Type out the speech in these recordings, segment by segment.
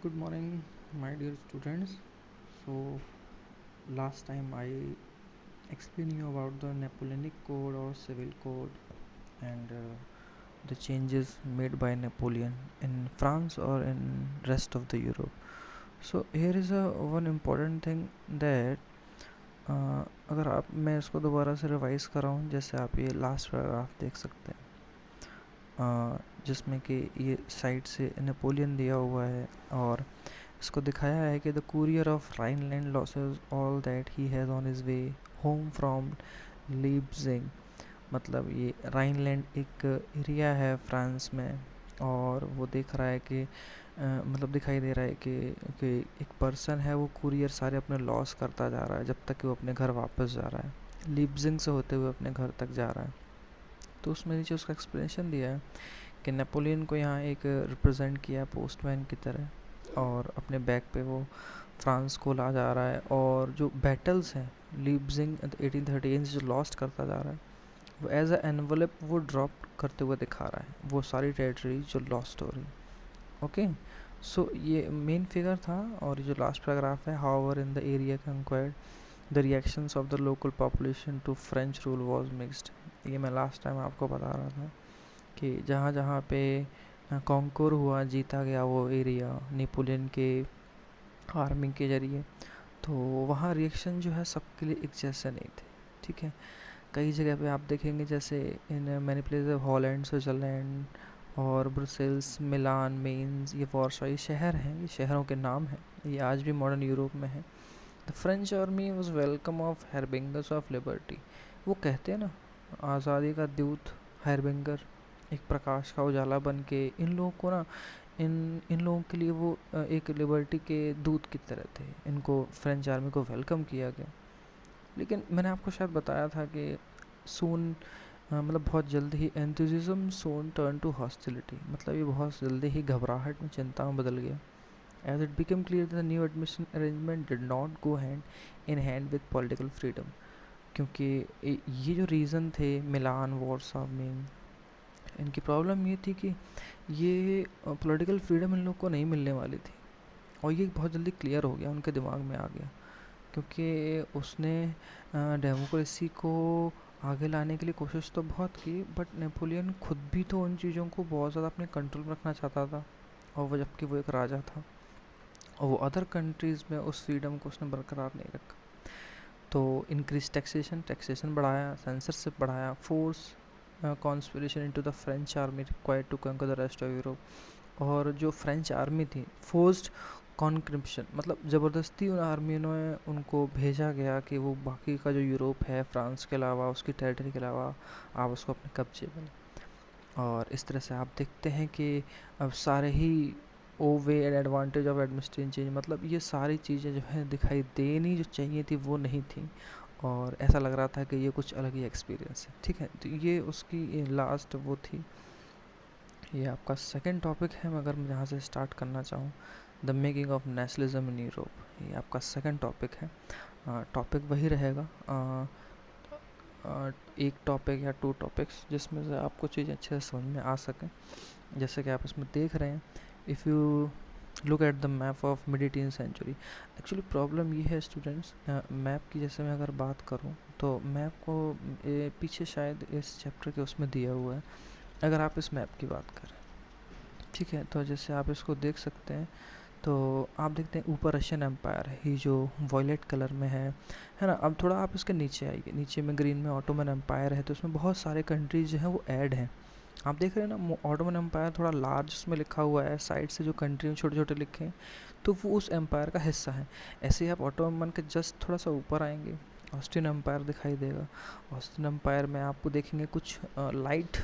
Good morning, my dear students. So, last time I explained you about the Napoleonic Code or Civil Code and the changes made by Napoleon in France or in rest of the Europe. So here is a one important thing that अगर आप मैं इसको दोबारा से revise कर रहा हूँ, जैसे आप ये लास्ट पैराग्राफ देख सकते हैं जिसमें कि ये साइड से नेपोलियन दिया हुआ है और इसको दिखाया है कि the courier of Rhineland loses all that he has on his way home from Leipzig. मतलब ये राइनलैंड एक एरिया है फ्रांस में और वो देख रहा है कि मतलब दिखाई दे रहा है कि एक पर्सन है, वो कुरियर सारे अपने लॉस करता जा रहा है जब तक कि वो अपने घर वापस जा रहा है, लीप्जिंग से होते हुए अपने घर तक जा रहा है। तो उसमें नीचे उसका एक्सप्लेनेशन दिया है कि नेपोलियन को यहाँ एक रिप्रेजेंट किया पोस्टमैन की तरह और अपने बैक पे वो फ्रांस को ला जा रहा है और जो बैटल्स हैं लीप्जिंग 1838 जो लॉस्ट करता जा रहा है वो एज अ एनवलप वो ड्रॉप करते हुए दिखा रहा है वो सारी टेरिटरी जो लॉस्ट हो रही। ओके, सो ये मेन फिगर था और जो लास्ट पैराग्राफ है, however in the area conquered the reactions of the local population to French rule was mixed. ये मैं लास्ट टाइम आपको बता रहा था कि जहाँ जहाँ पे कॉन्कोर हुआ, जीता गया वो एरिया नेपोलियन के आर्मी के ज़रिए, तो वहाँ रिएक्शन जो है सबके लिए एक जैसे नहीं थे। ठीक है, कई जगह पे आप देखेंगे जैसे in many places Holland, Switzerland और ब्रुसेल्स, मिलान, मेन्स, ये वार्शा, ये शहर हैं, ये शहरों के नाम हैं, ये आज भी मॉडर्न यूरोप में है। The French army was welcome of harbingers of liberty. वो कहते हैं ना, आज़ादी का दूत हैरबिंगर, एक प्रकाश का उजाला बन के इन लोगों को ना, इन लोगों के लिए वो एक लिबर्टी के दूत की तरह थे। इनको फ्रेंच आर्मी को वेलकम किया गया। लेकिन मैंने आपको शायद बताया था कि सून मतलब बहुत जल्द ही एंथुसिज्म सून टर्न टू हॉस्टिलिटी, मतलब ये बहुत जल्दी ही घबराहट में चिंता में बदल गया। As it become clear the new admission arrangement did not go hand in hand with political freedom. क्योंकि ये जो रीज़न थे मिलान, वॉर्सा में, इनकी प्रॉब्लम ये थी कि ये पॉलिटिकल फ्रीडम इन लोग को नहीं मिलने वाली थी और ये बहुत जल्दी क्लियर हो गया, उनके दिमाग में आ गया। क्योंकि उसने डेमोक्रेसी को आगे लाने के लिए कोशिश तो बहुत की, बट नेपोलियन खुद भी तो उन चीज़ों को बहुत ज़्यादा अपने कंट्रोल में रखना चाहता था और वो जबकि वो एक राजा था और वो अदर कंट्रीज़ में उस फ्रीडम को उसने बरकरार नहीं रखा। तो इंक्रीज टैक्सेशन, टैक्सेशन बढ़ाया, सेंसरशिप बढ़ाया, force conscription into the French army required to conquer the rest of Europe. और जो फ्रेंच आर्मी थी, फोर्स्ड कॉन्क्रिप्शन, मतलब ज़बरदस्ती उन आर्मियों ने उनको भेजा गया कि वो बाकी का जो यूरोप है फ्रांस के अलावा, उसकी टेरिटरी के अलावा, आप उसको अपने कब्जे में लें। और इस तरह से आप देखते हैं कि अब सारे ही ओ way and advantage of administration change, मतलब ये सारी चीज़ें जो है दिखाई देनी जो चाहिए थी वो नहीं थी और ऐसा लग रहा था कि ये कुछ अलग ही एक्सपीरियंस है। ठीक है, तो ये उसकी लास्ट वो थी। ये आपका सेकंड टॉपिक है, मगर मैं जहाँ से स्टार्ट करना चाहूँ, the making of nationalism in Europe, ये आपका सेकंड टॉपिक है। टॉपिक वही रहेगा, एक टॉपिक या टू टॉपिक्स जिसमें से आपको चीज़ें अच्छे से समझ में आ सकें। जैसे कि आप इसमें देख रहे हैं, if you look at the map of mid 18th century. Actually problem ये है स्टूडेंट्स, मैप की जैसे मैं अगर बात करूँ तो मैप को पीछे शायद इस चैप्टर के उसमें दिया हुआ है। अगर आप इस मैप की बात करें, ठीक है, तो जैसे आप इसको देख सकते हैं, तो आप देखते हैं ऊपर रशियन एम्पायर है, ये जो वॉयलेट कलर में है ना। अब थोड़ा आप इसके नीचे आइए, नीचे में ग्रीन में ऑटोमन एम्पायर है, तो उसमें बहुत सारे कंट्रीज जो हैं वो ऐड हैं। आप देख रहे हैं ना, ऑटोमन एम्पायर थोड़ा लार्ज उसमें लिखा हुआ है, साइड से जो कंट्री में छोटे छोटे लिखे हैं, तो वो उस एम्पायर का हिस्सा है। ऐसे ही आप ऑटोमन के जस्ट थोड़ा सा ऊपर आएंगे, ऑस्ट्रियन एम्पायर दिखाई देगा। ऑस्ट्रियन एम्पायर में आपको देखेंगे कुछ लाइट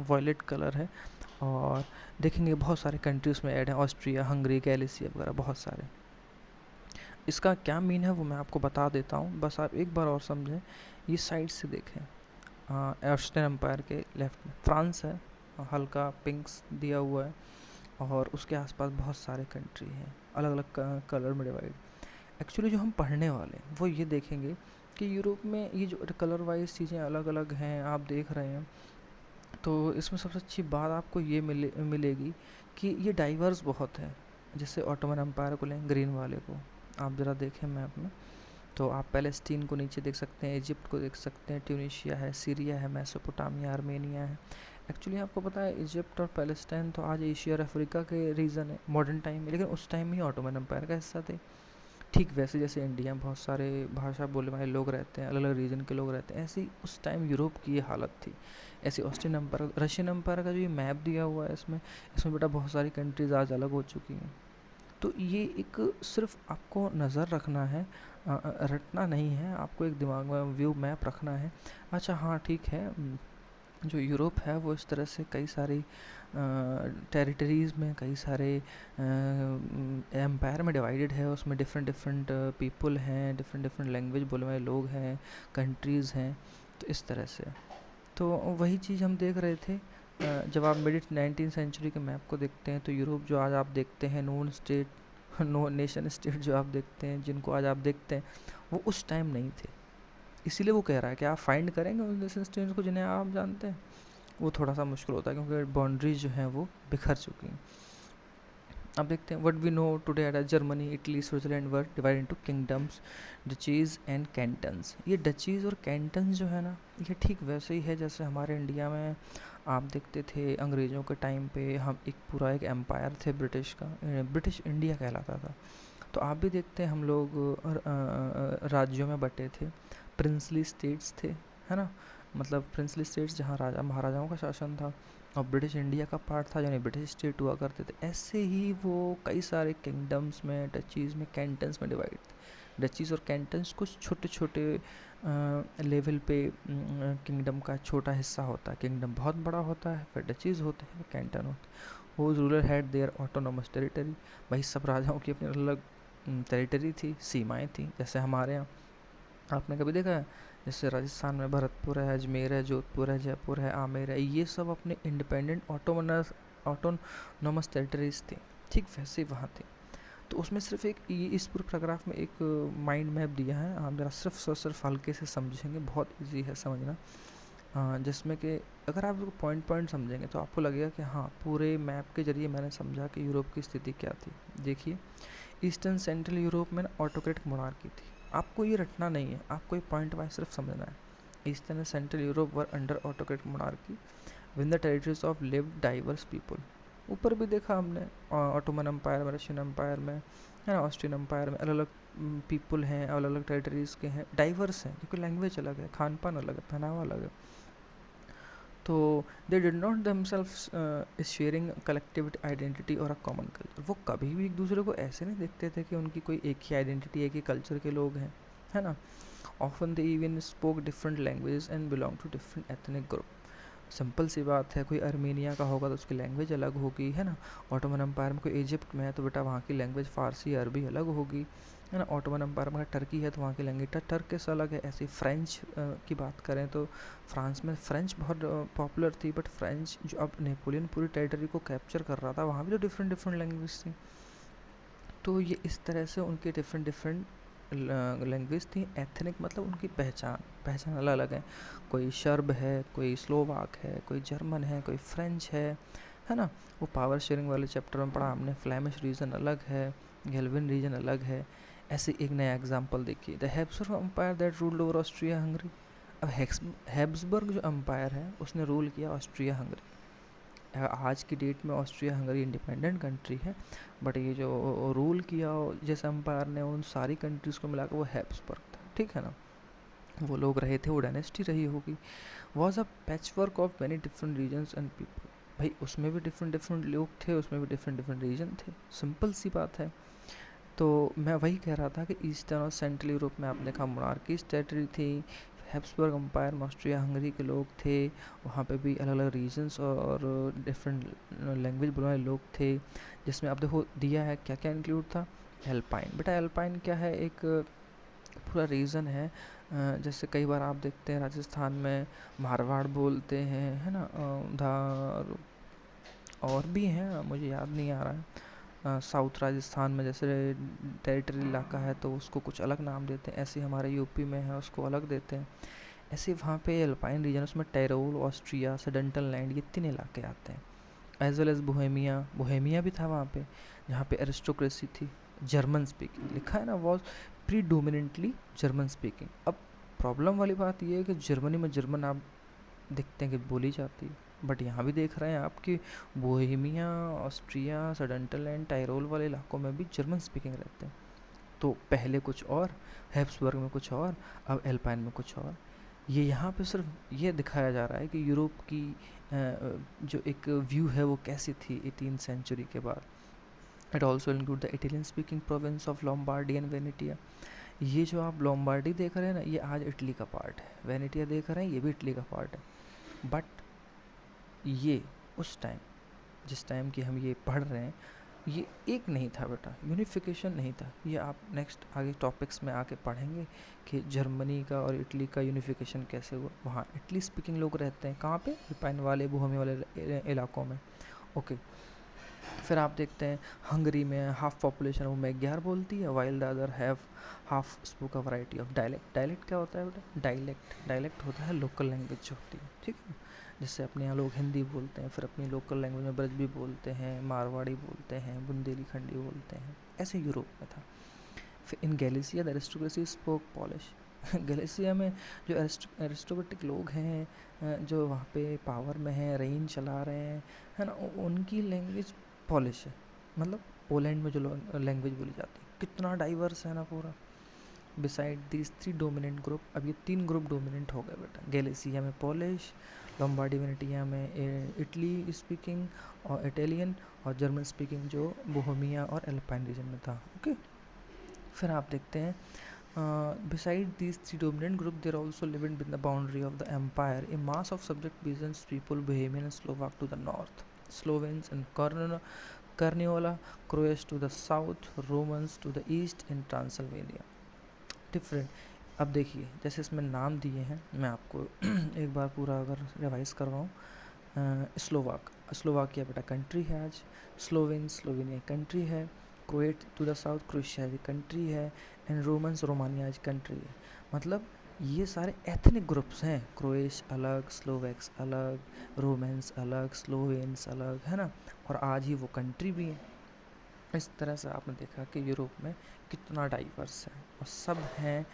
वॉयलेट कलर है और देखेंगे बहुत सारे कंट्रीज में ऐड हैं, ऑस्ट्रिया, हंगरी, गैलिसिया वगैरह बहुत सारे। इसका क्या मीन है वो मैं आपको बता देता हूँ, बस आप एक बार और समझें। ये साइड से देखें, ऑस्ट्रियन एम्पायर के लेफ्ट में फ्रांस है, हल्का पिंक्स दिया हुआ है और उसके आसपास बहुत सारे कंट्री हैं अलग अलग कलर में डिवाइड। एक्चुअली जो हम पढ़ने वाले हैं वो ये देखेंगे कि यूरोप में ये जो कलर वाइज चीज़ें अलग अलग हैं आप देख रहे हैं, तो इसमें सबसे अच्छी बात आपको ये मिलेगी कि ये डाइवर्स बहुत है। जैसे ऑटोमन एम्पायर को लें, ग्रीन वाले को आप ज़रा देखें मैप में, तो आप पैलेस्टीन को नीचे देख सकते हैं, इजिप्ट को देख सकते हैं, ट्यूनीशिया है, सीरिया है, मेसोपोटामिया, आर्मेनिया है। एक्चुअली आपको पता है इजिप्ट और पैलेस्टाइन तो आज एशिया और अफ्रीका के रीजन है मॉडर्न टाइम में, लेकिन उस टाइम ही ऑटोमन एम्पायर का हिस्सा थे। ठीक वैसे जैसे इंडिया में बहुत सारे भाषा बोलने वाले लोग रहते हैं, अलग अलग रीजन के लोग रहते हैं, ऐसे ही उस टाइम यूरोप की ये हालत थी। ऐसे ऑस्ट्रियन एम्पायर, रशियन एम्पायर का जो ये मैप दिया हुआ है इसमें इसमें बेटा बहुत सारी कंट्रीज आज अलग हो चुकी हैं। तो ये एक सिर्फ आपको नज़र रखना है, रटना नहीं है, आपको एक दिमाग में व्यू मैप रखना है। अच्छा हाँ ठीक है, जो यूरोप है वो इस तरह से कई सारी टेरिटरीज़ में, कई सारे एम्पायर में डिवाइडेड है, उसमें डिफरेंट डिफरेंट पीपल हैं, डिफरेंट डिफरेंट लैंग्वेज बोलने वाले लोग हैं, कंट्रीज़ हैं, तो इस तरह से। तो वही चीज़ हम देख रहे थे। जब आप मिड 19th सेंचुरी के मैप को देखते हैं तो यूरोप जो आज आप देखते हैं, non state no nation state जो आप देखते हैं, जिनको आज आप देखते हैं, वो उस टाइम नहीं थे। इसीलिए वो कह रहा है कि आप फाइंड करेंगे उन नेशन स्टेट्स को जिन्हें आप जानते हैं, वो थोड़ा सा मुश्किल होता है क्योंकि बाउंड्रीज जो हैं वो बिखर चुकी हैं। अब देखते हैं, what we know today at Germany, Italy, Switzerland were divided into kingdoms, duchies and cantons. ये डचीज़ और कैंटन्स जो है ना, ये ठीक वैसे ही है जैसे हमारे इंडिया में आप देखते थे अंग्रेज़ों के टाइम पे हम एक पूरा एक एम्पायर थे ब्रिटिश का, ब्रिटिश इंडिया कहलाता था। तो आप भी देखते हैं हम लोग राज्यों में बटे थे, प्रिंसली स्टेट्स थे, है ना, मतलब प्रिंसली स्टेट्स जहाँ राजा महाराजाओं का शासन था, और ब्रिटिश इंडिया का पार्ट था, यानी ब्रिटिश स्टेट हुआ करते थे। ऐसे ही वो कई सारे किंगडम्स में, डचीज़ में, कैंटन्स में डिवाइड थे। डचीज़ और कैंटन्स कुछ छोटे छोटे लेवल पे किंगडम का छोटा हिस्सा होता है, किंगडम बहुत बड़ा होता है, फिर डचीज़ होते हैं, कैंटन होते हैं। वो ruler had there autonomous territory, भाई सब राजाओं की अपनी अलग टेरिटरी थी, सीमाएं थी। जैसे हमारे यहाँ आपने कभी देखा है, जैसे राजस्थान में भरतपुर है, अजमेर है, जोधपुर है, जयपुर है, आमेर है, ये सब अपने इंडिपेंडेंट ऑटोनोमस टेरिटरीज थी। ठीक वैसे वहाँ थे। तो उसमें सिर्फ एक ये इस पूरे पैराग्राफ में एक माइंड मैप दिया है, आप जरा सिर्फ हल्के से समझेंगे, बहुत इजी है समझना। जिसमें कि अगर आप इसको पॉइंट पॉइंट समझेंगे तो आपको लगेगा कि हाँ पूरे मैप के जरिए मैंने समझा कि यूरोप की स्थिति क्या थी। देखिए, ईस्टर्न सेंट्रल यूरोप में ना ऑटोक्रेटिक मोनार्की थी। आपको ये रटना नहीं है, आपको ये पॉइंट वाइज सिर्फ समझना है। Eastern and central Europe were under autocratic monarchy win the territories of live diverse people. ऊपर भी देखा हमने, ऑटोमन एम्पायर में, रशियन एम्पायर में, है ना, ऑस्ट्रियन एम्पायर में अलग अलग पीपल हैं, अलग अलग टेरिटरीज़ के हैं, डाइवर्स हैं क्योंकि लैंग्वेज अलग है, खान पान अलग है, पहनावा अलग है। तो they did not themselves sharing collective identity और अ कॉमन कल्चर। वो कभी भी एक दूसरे को ऐसे नहीं देखते थे कि उनकी कोई एक ही आइडेंटिटी, एक ही कल्चर के लोग हैं, है ना। Often they even spoke different language and belong to different ethnic group. Simple सी बात है, कोई अर्मेनिया का होगा तो उसकी लैंग्वेज अलग होगी, है ना। ऑटोमन एम्पायर में कोई इजिप्ट में है तो बेटा वहाँ की लैंग्वेज फ़ारसी अरबी अलग होगी, है ना। ऑटोमन एम्पायर में टर्की है तो वहाँ की लैंग्वेज टर्किश अलग है। ऐसे फ्रेंच की बात करें तो फ्रांस में फ्रेंच बहुत पॉपुलर थी, बट फ्रेंच जो अब नेपोलियन पूरी टेरिटरी को कैप्चर कर रहा था, वहाँ भी तो डिफरेंट डिफरेंट लैंग्वेज थी। तो ये इस तरह से उनके डिफरेंट डिफरेंट लैंग्वेज थी। एथनिक मतलब उनकी पहचान पहचान अलग अलग है, कोई सर्ब है, कोई स्लोवाक है, कोई जर्मन है, कोई फ्रेंच है ना। वो पावर शेयरिंग वाले चैप्टर में पढ़ा हमने, फ्लैमिश रीजन अलग है, गेल्विन रीजन अलग है। ऐसे एक नया एग्जांपल देखिए, the Habsburg empire that ruled over Austria Hungary. अब हैब्सबर्ग जो एम्पायर है उसने रूल किया ऑस्ट्रिया हंगरी। आज की डेट में ऑस्ट्रिया हंगरी इंडिपेंडेंट कंट्री है, बट ये जो रूल किया जिस एम्पायर ने उन सारी कंट्रीज़ को मिलाकर, वो हैब्सबर्ग था, ठीक है ना। वो लोग रहे थे, वो डायनेस्टी रही होगी। Was a patchwork of many different regions and people. भाई उसमें भी डिफरेंट डिफरेंट लोग थे, उसमें भी डिफरेंट डिफरेंट रीजन थे, सिंपल सी बात है। तो मैं वही कह रहा था कि ईस्टर्न और सेंट्रल यूरोप में आपने देखा मोनार्कीज टेरिटरी थी, हैब्सबर्ग एम्पायर में ऑस्ट्रिया हंगरी के लोग थे, वहाँ पे भी अलग अलग रीजन्स और डिफरेंट लैंग्वेज बोलने वाले लोग थे। जिसमें आप देखो दिया है क्या क्या इंक्लूड था, एल्पाइन। बेटा एल्पाइन क्या है, एक पूरा रीजन है। जैसे कई बार आप देखते हैं राजस्थान में मारवाड़ बोलते हैं, है ना, उधर और भी हैं, मुझे याद नहीं आ रहा है। साउथ राजस्थान में जैसे टेरिटरी इलाका है तो उसको कुछ अलग नाम देते हैं, ऐसे हमारे यूपी में है उसको अलग देते हैं। ऐसे वहाँ पे एल्पाइन रीजन, उसमें टेरोल, ऑस्ट्रिया, सडेंटल लैंड, ये तीन इलाके आते हैं। As well as Bohemia, Bohemia भी था वहाँ पे जहाँ पे एरिस्टोक्रेसी थी। जर्मन स्पीकिंग लिखा है ना, वॉज प्रीडोमिनेंटली जर्मन स्पीकिंग। अब प्रॉब्लम वाली बात ये है कि जर्मनी में जर्मन आप देखते हैं कि बोली जाती है, बट यहाँ भी देख रहे हैं आप कि बोहेमिया, ऑस्ट्रिया, सडेंटल एंड टायरोल वाले इलाकों में भी जर्मन स्पीकिंग रहते हैं। तो पहले कुछ और, हैब्सबर्ग में कुछ और, अब एल्पाइन में कुछ और। ये यहाँ पे सिर्फ ये दिखाया जा रहा है कि यूरोप की जो एक व्यू है वो कैसी थी 18th सेंचुरी के बाद। It also include the Italian speaking province of Lombardy and Venetia. ये जो आप लोम्बार्डी देख रहे हैं ना, ये आज इटली का पार्ट है। वेनेटिया देख रहे हैं, ये भी इटली का पार्ट है। बट ये उस टाइम, जिस टाइम की हम ये पढ़ रहे हैं, ये एक नहीं था बेटा, यूनिफिकेशन नहीं था। ये आप नेक्स्ट आगे टॉपिक्स में आके पढ़ेंगे कि जर्मनी का और इटली का यूनिफिकेशन कैसे हुआ। वहाँ इटली स्पीकिंग लोग रहते हैं, कहाँ पे, अल्पाइन वाले, बोहेमिया वाले इलाकों में। ओके, फिर आप देखते हैं हंगरी में हाफ पॉपुलेशन वो मैग्यार बोलती है, while the other have half spoke a variety of dialect. Dialect क्या होता है बेटा? डायलेक्ट होता है लोकल लैंग्वेज जो होती है, ठीक है। जैसे अपने यहाँ लोग हिंदी बोलते हैं, फिर अपनी लोकल लैंग्वेज में ब्रज भी बोलते हैं, मारवाड़ी बोलते हैं, बुंदेलीखंडी बोलते हैं, ऐसे यूरोप में था। फिर in Galicia the aristocracy spoke Polish. Galicia में जो एरिस्टोक्रेटिक लोग हैं, जो वहाँ पे पावर में हैं, रेन चला रहे हैं, है ना, उनकी लैंग्वेज पॉलिश है। मतलब पोलैंड में जो लैंग्वेज बोली जाती है, कितना डाइवर्स है ना पूरा। बिसाइड दीज 3 डोमिनेंट ग्रुप, अब ये 3 ग्रुप डोमिनेंट हो गए बेटा। गैलिसिया में पोलिश, लोम्बार्डी वेनेटिया में इटली स्पीकिंग और इटालियन, और जर्मन स्पीकिंग जो बोहेमिया और एल्पाइन रीजन में था। ओके, फिर आप देखते हैं beside these 3 dominant groups, there also lived within the boundary of the empire a mass of subject peasants people, Bohemian and Slovak to the north, Slovenes and Carniola, Croats to the south, Romans to the east in Transylvania. Different. अब देखिए, जैसे इसमें नाम दिए हैं, मैं आपको एक बार पूरा अगर रिवाइज करवाऊँ। स्लोवाकिया बेटा कंट्री है आज, स्लोवेनिया कंट्री है, क्रोएट टू द साउथ क्रोएशिया भी कंट्री है, एंड रोमन्स रोमानिया आज कंट्री है। मतलब ये सारे एथनिक ग्रुप्स हैं, क्रोएश अलग, स्लोवैक्स अलग, रोमेंस अलग, स्लोवेन्स अलग, है ना, और आज ही वो कंट्री भी है। इस तरह से आपने देखा कि यूरोप में कितना डाइवर्स है, और सब हैं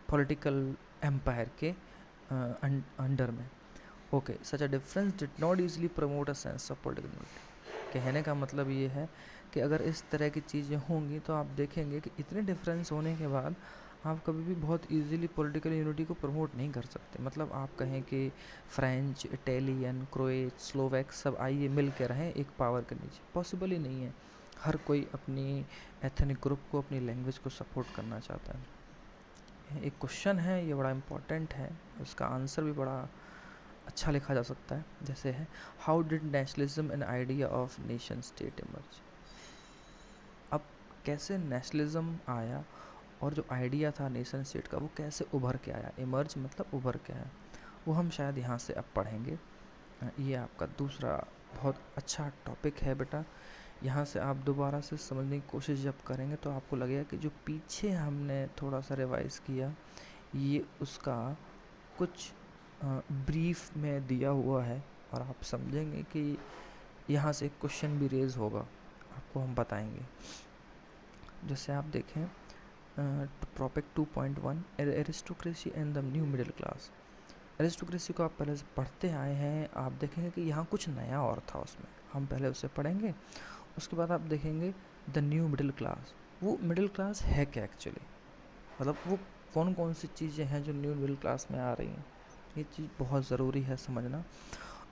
पॉलिटिकल एम्पायर के अंडर में। Okay, such a difference did not easily promote a sense of political unity. कहने का मतलब ये है कि अगर इस तरह की चीज़ें होंगी तो आप देखेंगे कि इतने डिफरेंस होने के बाद आप कभी भी बहुत इजीली पॉलिटिकल यूनिटी को प्रमोट नहीं कर सकते। मतलब आप कहें कि फ्रेंच, इटालियन, क्रोएट, स्लोवैक सब आइए मिल के रहें एक पावर के नीचे, पॉसिबल ही नहीं है। हर कोई अपनी एथनिक ग्रुप को, अपनी लैंग्वेज को सपोर्ट करना चाहता है। एक क्वेश्चन है, ये बड़ा इम्पोर्टेंट है, उसका आंसर भी बड़ा अच्छा लिखा जा सकता है। जैसे है, how did nationalism an idea of nation state emerge. अब कैसे नेशनलिज्म आया और जो आइडिया था नेशन स्टेट का वो कैसे उभर के आया। इमर्ज मतलब उभर के आया, वो हम शायद यहाँ से अब पढ़ेंगे। ये आपका दूसरा बहुत अच्छा टॉपिक है बेटा। यहाँ से आप दोबारा से समझने की कोशिश जब करेंगे तो आपको लगेगा कि जो पीछे हमने थोड़ा सा रिवाइज़ किया, ये उसका कुछ ब्रीफ में दिया हुआ है, और आप समझेंगे कि यहाँ से एक क्वेश्चन भी रेज होगा, आपको हम बताएंगे। जैसे आप देखें topic 2.1 aristocracy and the new middle class. Aristocracy को आप पहले से पढ़ते आए हैं, आप देखेंगे कि यहाँ कुछ नया और था उसमें, हम पहले उसे पढ़ेंगे। उसके बाद आप देखेंगे द न्यू मिडिल क्लास। वो मिडिल क्लास है क्या एक्चुअली, मतलब वो कौन कौन सी चीज़ें हैं जो न्यू मिडिल क्लास में आ रही हैं। ये चीज़ बहुत ज़रूरी है समझना,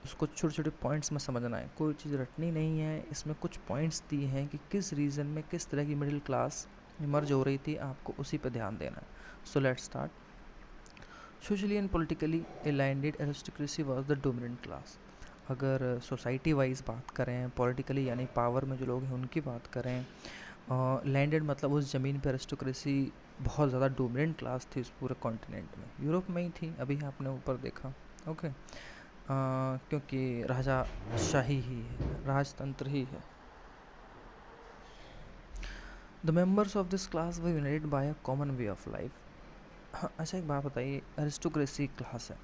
उसको छोटे छोटे पॉइंट्स में समझना है, कोई चीज़ रटनी नहीं है। इसमें कुछ पॉइंट्स दिए हैं कि किस रीज़न में किस तरह की मिडिल क्लास इमर्ज हो रही थी, आपको उसी पे ध्यान देना है। So let's start. Socially and politically aligned aristocracy was the dominant class. अगर सोसाइटी वाइज बात करें, पॉलिटिकली यानी पावर में जो लोग हैं उनकी बात करें, लैंडेड मतलब उस ज़मीन पर एरिस्टोक्रेसी बहुत ज़्यादा डोमिनेंट क्लास थी उस पूरे कॉन्टिनेंट में। यूरोप में ही थी, अभी आपने ऊपर देखा। ओके, क्योंकि राजाशाही ही है, राजतंत्र ही है। The members of this class were united by a common way of life. हाँ, अच्छा एक बात बताइए, एरिस्टोक्रेसी क्लास है,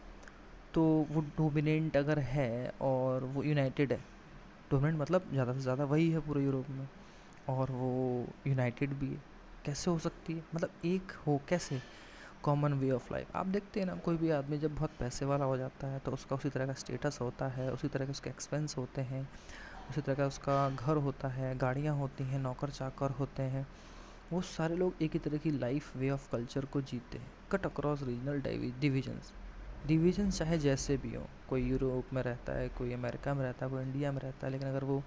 तो वो डोमिनेंट अगर है और वो यूनाइटेड है, डोमिनेंट मतलब ज़्यादा से ज़्यादा वही है पूरे यूरोप में, और वो यूनाइटेड भी है, कैसे हो सकती है? मतलब एक हो कैसे? Common way of life. आप देखते हैं ना, कोई भी आदमी जब बहुत पैसे वाला हो जाता है तो उसका उसी तरह का स्टेटस होता है, उसी तरह के उसके एक्सपेंस होते हैं, उसी तरह का उसका घर होता है, गाड़ियाँ होती हैं, नौकर चाकर होते हैं। वो सारे लोग एक ही तरह की लाइफ वे ऑफ कल्चर को जीते हैं। Cut across regional divisions, division चाहे जैसे भी हो, कोई यूरोप में रहता है, कोई अमेरिका में रहता है, कोई इंडिया में रहता है, लेकिन अगर वो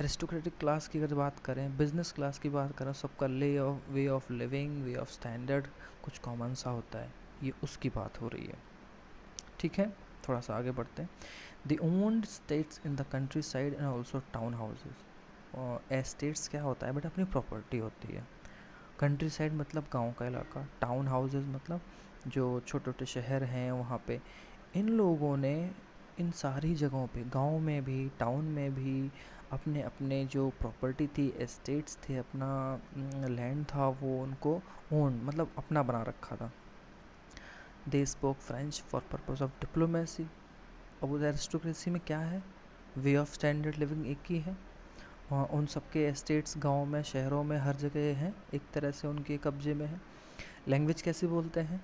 एरिस्टोक्रेटिक क्लास की अगर बात करें, बिजनेस क्लास की बात करें, सबका way of living, way of standard कुछ कॉमन सा होता है, ये उसकी बात हो रही है। ठीक है, थोड़ा सा आगे बढ़ते हैं। The owned states in the country side and also town houses. और एस्टेट्स क्या होता है बेटा? अपनी प्रॉपर्टी होती है। कंट्री साइड मतलब गांव का इलाका, टाउन हाउसेज मतलब जो छोटे छोटे शहर हैं वहाँ पे इन लोगों ने इन सारी जगहों पे, गांव में भी टाउन में भी, अपने अपने जो प्रॉपर्टी थी, एस्टेट्स थे, अपना लैंड था, वो उनको ओन मतलब अपना बना रखा था। They spoke French for purpose of diplomacy. अब उस एरिस्टोक्रेसी में क्या है? वे ऑफ स्टैंडर्ड लिविंग एक ही है। उन सबके एस्टेट्स गांव में, शहरों में, हर जगह हैं, एक तरह से उनके कब्जे में है। लैंग्वेज कैसे बोलते हैं?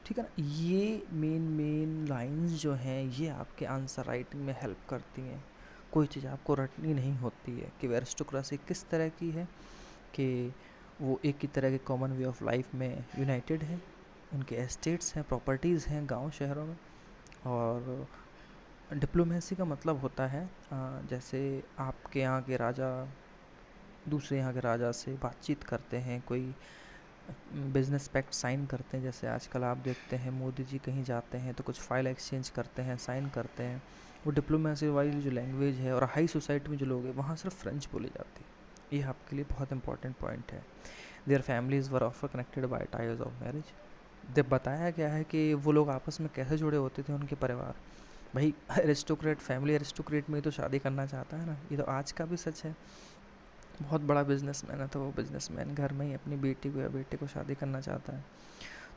ठीक है ना, ये मेन लाइंस जो हैं ये आपके आंसर राइटिंग में हेल्प करती हैं। कोई चीज़ आपको रटनी नहीं होती है कि एरिस्टोक्रेसी किस तरह की है, कि वो एक ही तरह के कॉमन वे ऑफ लाइफ में यूनाइटेड है, उनके एस्टेट्स हैं, प्रॉपर्टीज़ हैं गांव शहरों में। और डिप्लोमेसी का मतलब होता है जैसे आपके यहाँ के राजा दूसरे यहाँ के राजा से बातचीत करते हैं, कोई बिजनेस पैक्ट साइन करते हैं। जैसे आजकल आप देखते हैं मोदी जी कहीं जाते हैं तो कुछ फाइल एक्सचेंज करते हैं, साइन करते हैं। वो डिप्लोमेसी वाली जो लैंग्वेज है, और हाई सोसाइटी में जो लोग हैं वहाँ सिर्फ फ्रेंच बोली जाती है। ये आपके लिए बहुत इंपॉर्टेंट पॉइंट है। There families were offer connected by ties of marriage. जब बताया गया है कि वो लोग आपस में कैसे जुड़े होते थे, उनके परिवार। भाई एरिस्टोक्रेट फैमिली एरिस्टोक्रेट में ही तो शादी करना चाहता है ना, ये तो आज का भी सच है। बहुत बड़ा बिजनेसमैन है तो वो बिजनेसमैन घर में ही अपनी बेटी को या बेटे को शादी करना चाहता है,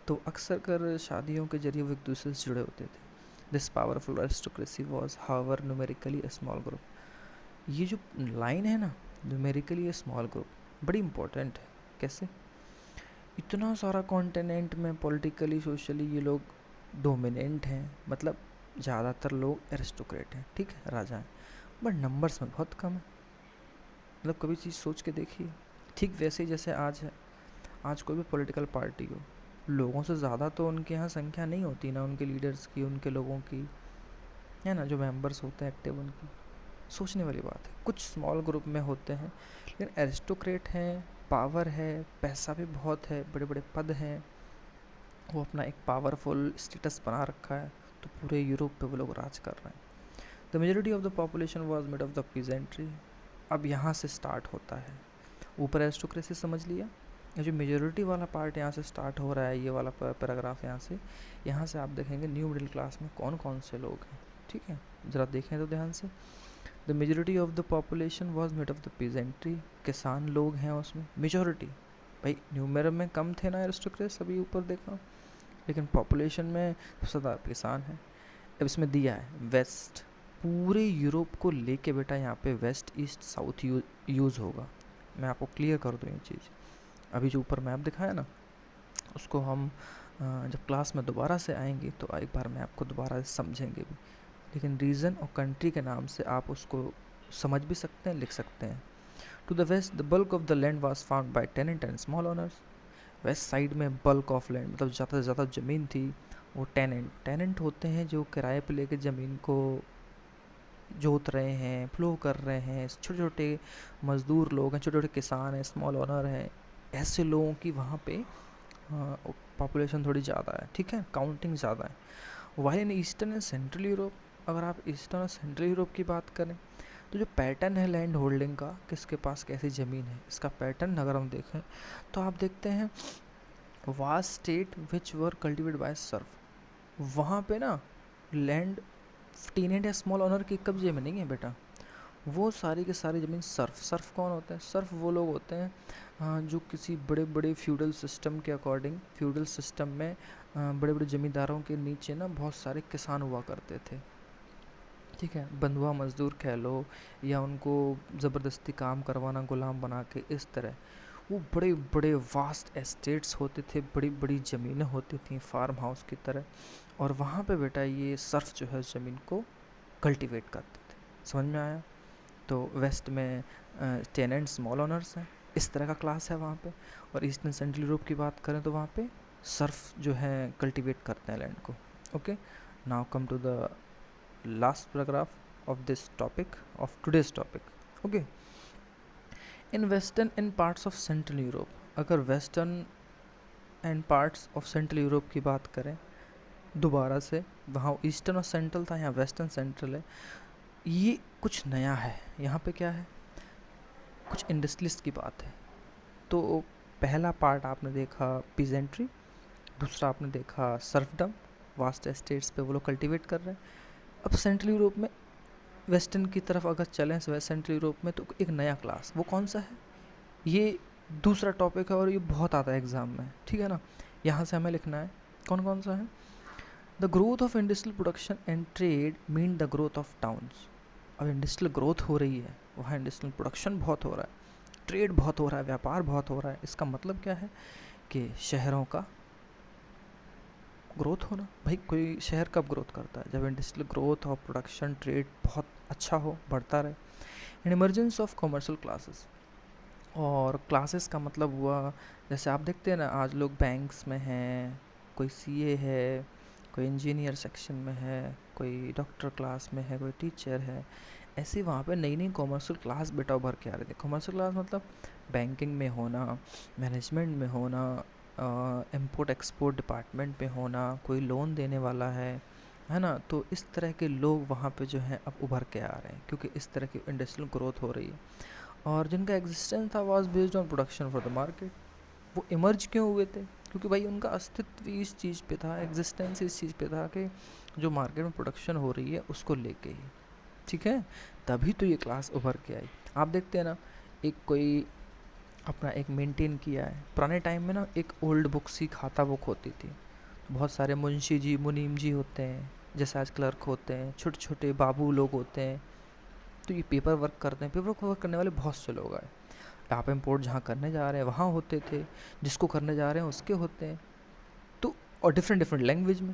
तो अक्सर कर शादियों के जरिए वो एक दूसरे से जुड़े होते थे। This powerful aristocracy was however numerically a small group. ये जो लाइन है ना, न्यूमेरिकली अ स्मॉल ग्रुप, बड़ी इंपॉर्टेंट है। कैसे? इतना सारा कॉन्टिनेंट में पॉलिटिकली सोशली ये लोग डोमिनेंट हैं, मतलब ज़्यादातर लोग एरिस्टोक्रेट हैं, ठीक है, राजा हैं, बट नंबर्स में बहुत कम है। मतलब कभी चीज़ सोच के देखिए। ठीक वैसे ही जैसे आज है, आज कोई भी पॉलिटिकल पार्टी हो, लोगों से ज़्यादा तो उनके यहाँ संख्या नहीं होती ना, उनके लीडर्स की, उनके लोगों की, है ना, जो मेंबर्स होते हैं एक्टिव उनकी। सोचने वाली बात है, कुछ स्मॉल ग्रुप में होते हैं, लेकिन एरिस्टोक्रेट हैं, पावर है, पैसा भी बहुत है, बड़े बड़े पद हैं, वो अपना एक पावरफुल स्टेटस बना रखा है, तो पूरे यूरोप पे वो लोग राज कर रहे हैं। The majority of the population was made of the peasantry. अब यहाँ से स्टार्ट होता है, ऊपर एरिस्टोक्रेसी समझ लिया, ये जो मेजोरिटी वाला पार्ट यहाँ से स्टार्ट हो रहा है, ये वाला पैराग्राफ यहाँ से आप देखेंगे न्यू मिडिल क्लास में कौन कौन से लोग हैं। ठीक है, ज़रा देखें तो ध्यान से। The majority of the population was made of the peasantry, किसान लोग हैं उसमें, मेजोरिटी। भाई न्यूमेरम में कम थे ना एरिस्टोक्रेट्स, अभी ऊपर देखा, लेकिन पॉपुलेशन में सबसे ज़्यादा किसान है। अब इसमें दिया है वेस्ट, पूरे यूरोप को लेके बेटा यहाँ पे वेस्ट ईस्ट साउथ यूज़ होगा। मैं आपको क्लियर कर दूँ ये चीज़। अभी जो ऊपर मैप दिखाया ना, उसको हम जब क्लास में दोबारा से आएंगे तो एक बार मैं आपको दोबारा से समझेंगे भी, लेकिन रीजन और कंट्री के नाम से आप उसको समझ भी सकते हैं, लिख सकते हैं। To the west the bulk of the land was found by tenant and small owners. West side में बल्क ऑफ लैंड मतलब ज़्यादा से ज़्यादा ज़मीन थी, वो टेनेंट होते हैं जो किराए पे लेके ज़मीन को जोत रहे हैं, फ्लो कर रहे हैं, छोटे छोटे मज़दूर लोग हैं, छोटे छोटे किसान हैं, स्मॉल ओनर हैं, ऐसे लोगों की वहाँ पे पॉपुलेशन थोड़ी ज़्यादा है, ठीक है, काउंटिंग ज़्यादा है। While in eastern and central Europe, अगर आप ईस्टर्न और सेंट्रल यूरोप की बात करें तो जो पैटर्न है लैंड होल्डिंग का, किसके पास कैसी ज़मीन है, इसका पैटर्न अगर हम देखें तो आप देखते हैं vast state which were cultivate by serf, वहाँ पे ना लैंड टीनेट या स्मॉल ओनर के कब्जे में नहीं है बेटा, वो सारी की सारी ज़मीन सर्फ कौन होते हैं? सर्फ वो लोग होते हैं जो किसी बड़े बड़े फ्यूडल सिस्टम के अकॉर्डिंग, फ्यूडल सिस्टम में बड़े बड़े ज़मींदारों के नीचे ना बहुत सारे किसान हुआ करते थे, ठीक है, बंधुआ मजदूर कह लो या उनको ज़बरदस्ती काम करवाना गुलाम बना के, इस तरह वो बड़े बड़े वास्ट एस्टेट्स होते थे, बड़ी बड़ी ज़मीनें होती थी फार्म हाउस की तरह, और वहाँ पे बेटा ये सर्फ जो है ज़मीन को कल्टीवेट करते थे। समझ में आया? तो वेस्ट में टेनेंट स्मॉल ओनर्स हैं, इस तरह का क्लास है वहाँ पे। और ईस्टर्न सेंट्रल यूरोप की बात करें तो वहाँ पे सर्फ जो है कल्टीवेट करते हैं लैंड को। Okay, now come to the last paragraph of this topic, of today's topic. Okay, in western and parts of central Europe, अगर western and parts of central Europe की बात करें दोबारा से, वहाँ ईस्टर्न और सेंट्रल था, यहाँ वेस्टर्न सेंट्रल है। ये कुछ नया है यहाँ पे, क्या है, कुछ इंडस्ट्रियलिस्ट की बात है। तो पहला पार्ट आपने देखा पीजेंट्री, दूसरा आपने देखा सर्फडम, वास्ट एस्टेट्स पे वो लोग कल्टीवेट कर रहे हैं। अब सेंट्रल यूरोप में वेस्टर्न की तरफ अगर चलें, वेस्ट सेंट्रल यूरोप में, तो एक नया क्लास, वो कौन सा है, ये दूसरा टॉपिक है और ये बहुत आता है एग्जाम में, ठीक है ना। यहाँ से हमें लिखना है कौन कौन सा है। The growth of industrial production and trade mean the growth of towns. अब इंडस्ट्रियल ग्रोथ हो रही है, वहाँ इंडस्ट्रियल प्रोडक्शन बहुत हो रहा है, ट्रेड बहुत हो रहा है, व्यापार बहुत हो रहा है। इसका मतलब क्या है कि शहरों का ग्रोथ होना। भाई कोई शहर कब ग्रोथ करता है? जब इंडस्ट्रियल ग्रोथ और प्रोडक्शन ट्रेड बहुत अच्छा हो, बढ़ता रहे। And emergence of commercial classes, और क्लासेस का मतलब हुआ, जैसे आप देखते हैं ना आज लोग बैंक्स में हैं, कोई सीए है, कोई इंजीनियर सेक्शन में है, कोई डॉक्टर क्लास में है, कोई टीचर है। ऐसे वहाँ पे नई नई कॉमर्शियल क्लास बेटा उभर के आ रहे थे। कॉमर्शियल क्लास मतलब बैंकिंग में होना, मैनेजमेंट में होना, इम्पोर्ट एक्सपोर्ट डिपार्टमेंट में होना, कोई लोन देने वाला है ना। तो इस तरह के लोग वहाँ पे जो हैं अब उभर के आ रहे हैं, क्योंकि इस तरह की इंडस्ट्रियल ग्रोथ हो रही है। और जिनका एग्जिस्टेंस था was based on production for the market. वो इमर्ज क्यों हुए थे? क्योंकि भाई उनका अस्तित्व इस चीज़ पे था, एग्जिस्टेंस इस चीज़ पे था कि जो मार्केट में प्रोडक्शन हो रही है उसको लेके ही, ठीक है। तभी तो ये क्लास उभर के आई। आप देखते हैं ना, एक कोई अपना एक मेंटेन किया है। पुराने टाइम में ना एक ओल्ड बुक सी खाता बुक होती थी, बहुत सारे मुंशी जी मुनीम जी होते हैं, जैसे आज क्लर्क होते हैं, छोटे छोटे बाबू लोग होते हैं। तो ये पेपर वर्क करते हैं, पेपर वर्क करने वाले बहुत से लोग आए। आप इम्पोर्ट जहाँ करने जा रहे हैं वहाँ होते थे, जिसको करने जा रहे हैं उसके होते हैं। तो और डिफरेंट डिफरेंट लैंग्वेज में।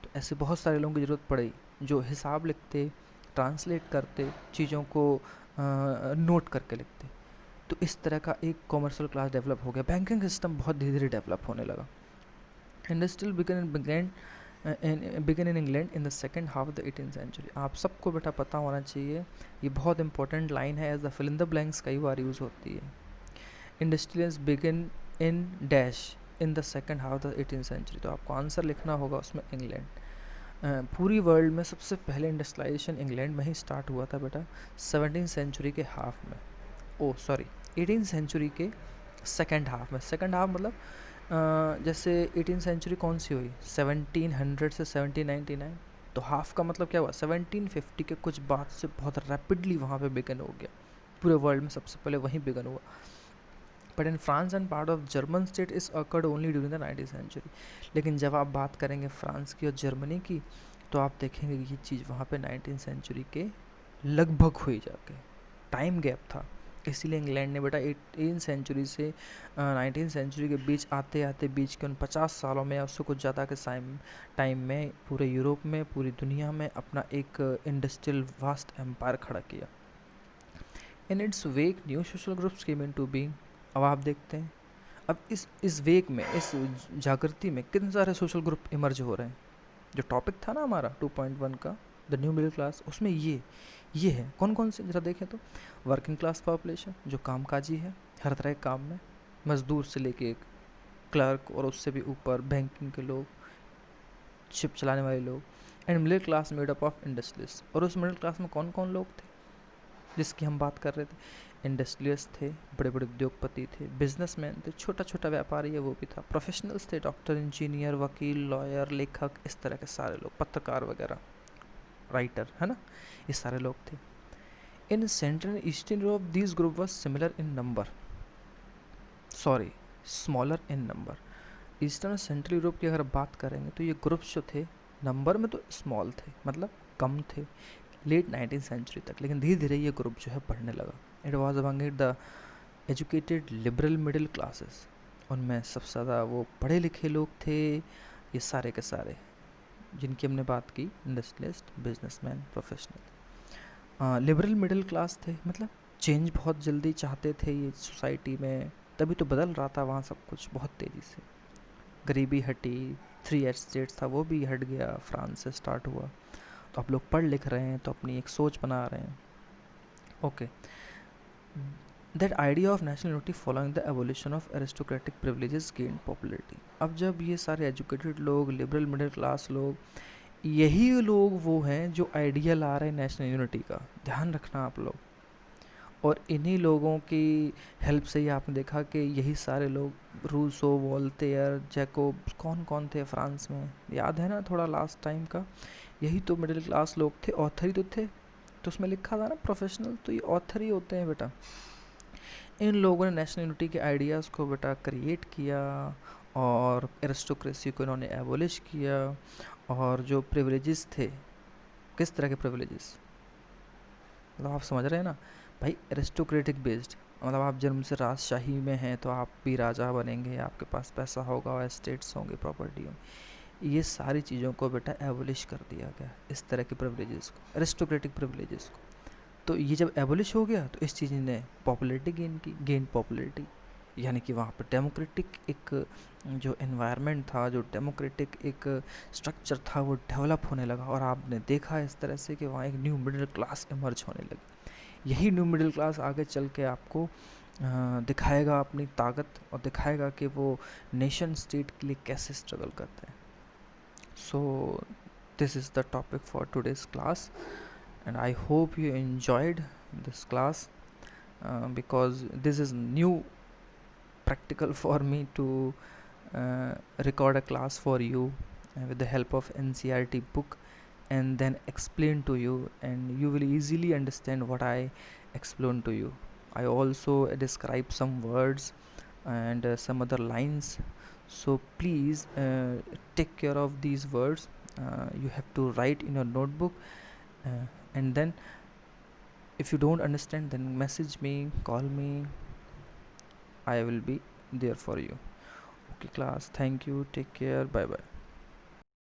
तो ऐसे बहुत सारे लोगों की ज़रूरत पड़ी जो हिसाब लिखते, ट्रांसलेट करते, चीज़ों को नोट करके लिखते। तो इस तरह का एक कॉमर्शियल क्लास डेवलप हो गया। बैंकिंग सिस्टम बहुत धीरे धीरे डेवलप होने लगा। Industrial began in England in the second half of the 18th century. आप सबको बेटा पता होना चाहिए, ये बहुत इंपॉर्टेंट लाइन है, as the fill in the blanks कई बार यूज़ होती है। Industrials begin in dash in the second half of the 18th century. तो आपको आंसर लिखना होगा उसमें इंग्लैंड। पूरी वर्ल्ड में सबसे पहले इंडस्ट्रियलाइजेशन इंग्लैंड में ही स्टार्ट हुआ था बेटा, 17th सेंचुरी के हाफ में, ओ सॉरी 18th सेंचुरी के सेकेंड हाफ में। सेकेंड हाफ मतलब जैसे 18th सेंचुरी कौन सी हुई, 1700 से 1799। तो हाफ का मतलब क्या हुआ, 1750 के कुछ बाद से बहुत रैपिडली वहाँ पे बिगन हो गया। पूरे वर्ल्ड में सबसे पहले वहीं बिगन हुआ। But in France and part of German state is occurred only during the 19th century. लेकिन जब आप बात करेंगे फ्रांस की और जर्मनी की, तो आप देखेंगे कि ये चीज़ वहाँ पे 19th सेंचुरी के लगभग हुई जाके, टाइम गैप था। इसीलिए इंग्लैंड ने बेटा 18th सेंचुरी से 19th सेंचुरी के बीच आते आते बीच के उन 50 सालों में या उससे कुछ ज़्यादा के टाइम में पूरे यूरोप में, पूरी दुनिया में अपना एक इंडस्ट्रियल वास्ट एम्पायर खड़ा किया। In its wake new social groups came into being. अब आप देखते हैं, अब इस वेक में, इस जागृति में कितने सारे सोशल ग्रुप इमर्ज हो रहे हैं। जो टॉपिक था ना हमारा 2.1 का, द न्यू मिडिल क्लास, उसमें ये है। कौन कौन से जरा देखें तो, वर्किंग क्लास पॉपुलेशन जो कामकाजी है, हर तरह के काम में, मजदूर से लेके क्लर्क और उससे भी ऊपर बैंकिंग के लोग, शिप चलाने वाले लोग। And middle class made up of industrialist. और उस मिडिल क्लास में कौन कौन लोग थे जिसकी हम बात कर रहे थे, इंडस्ट्रियलिस्ट थे, बड़े बड़े उद्योगपति थे, बिजनेसमैन थे, छोटा छोटा व्यापारी है वो भी था, प्रोफेशनल्स थे, डॉक्टर, इंजीनियर, वकील, लॉयर, लेखक, इस तरह के सारे लोग, पत्रकार वगैरह, राइटर, है ना, ये सारे लोग थे। In Central and Eastern Europe, these group was similar in number, sorry, smaller in number. Eastern और सेंट्रल यूरोप की अगर बात करेंगे तो ये ग्रुप्स जो थे नंबर में तो स्मॉल थे, मतलब कम थे लेट 19th सेंचुरी तक, लेकिन धीरे धीरे ये ग्रुप जो है बढ़ने लगा. It was among the educated liberal middle classes. उनमें सबसे ज़्यादा वो पढ़े लिखे लोग थे, ये सारे के सारे जिनकी हमने बात की, industrialist, businessman, professional. Liberal middle class थे, मतलब चेंज बहुत जल्दी चाहते थे ये सोसाइटी में, तभी तो बदल रहा था वहाँ सब कुछ बहुत तेज़ी से. गरीबी हटी, थ्री एस्टेट्स था वो भी हट गया, फ्रांस से स्टार्ट हुआ. तो आप लोग पढ़ लिख रहे हैं तो अपनी एक सोच बना रहे हैं. Okay, that idea of national unity following the evolution of aristocratic privileges gain popularity. अब जब ये सारे एजुकेटेड लोग, लिबरल मिडिल क्लास लोग, यही लोग वो हैं जो आइडिया ला रहे हैं नेशनल यूनिटी का, ध्यान रखना आप लोग. और इन्हीं लोगों की हेल्प से ही आपने देखा कि यही सारे लोग, रूसो, वोल्टेयर, जैकोब, कौन कौन थे फ्रांस में, याद है ना थोड़ा लास्ट टाइम का, यही तो मिडिल क्लास लोग थे, ऑथर ही तो थे. तो उसमें लिखा था ना प्रोफेशनल, तो ये ऑथर ही होते हैं बेटा. इन लोगों ने नेशनल यूनिटी के आइडियाज़ को बेटा क्रिएट किया, और एरिस्टोक्रेसी को इन्होंने एबोलिश किया. और जो प्रिविलेजेस थे, किस तरह के प्रिविलेजेस, मतलब आप समझ रहे हैं ना भाई, एरिस्टोक्रेटिक बेस्ड, मतलब आप जन्म से राजशाही में हैं तो आप भी राजा बनेंगे, आपके पास पैसा होगा, एस्टेट्स होंगे, प्रॉपर्टी होंगी. ये सारी चीज़ों को बेटा एबोलिश कर दिया गया, इस तरह के प्रिविलेजेस को, एरिस्टोक्रेटिक प्रिविलेजेस को. तो ये जब एबोलिश हो गया तो इस चीज़ ने पॉपुलैरिटी गेन पॉपुलैरिटी, यानी कि वहाँ पर डेमोक्रेटिक एक जो एनवायरनमेंट था, जो डेमोक्रेटिक एक स्ट्रक्चर था, वो डेवलप होने लगा. और आपने देखा इस तरह से कि वहाँ एक न्यू मिडिल क्लास इमर्ज होने लगी. यही न्यू मिडिल क्लास आगे चल के आपको दिखाएगा अपनी ताकत, और दिखाएगा कि वो नेशन स्टेट के लिए कैसे स्ट्रगल करते हैं. So this is the topic for today's class, and I hope you enjoyed this class, because this is new practical for me to record a class for you with the help of NCERT book, and then explain to you, and you will easily understand what I explain to you. I also describe some words and some other lines, so please take care of these words. You have to write in your notebook, and then if you don't understand, then message me, call me, I will be there for you. Okay class, thank you, take care, bye bye.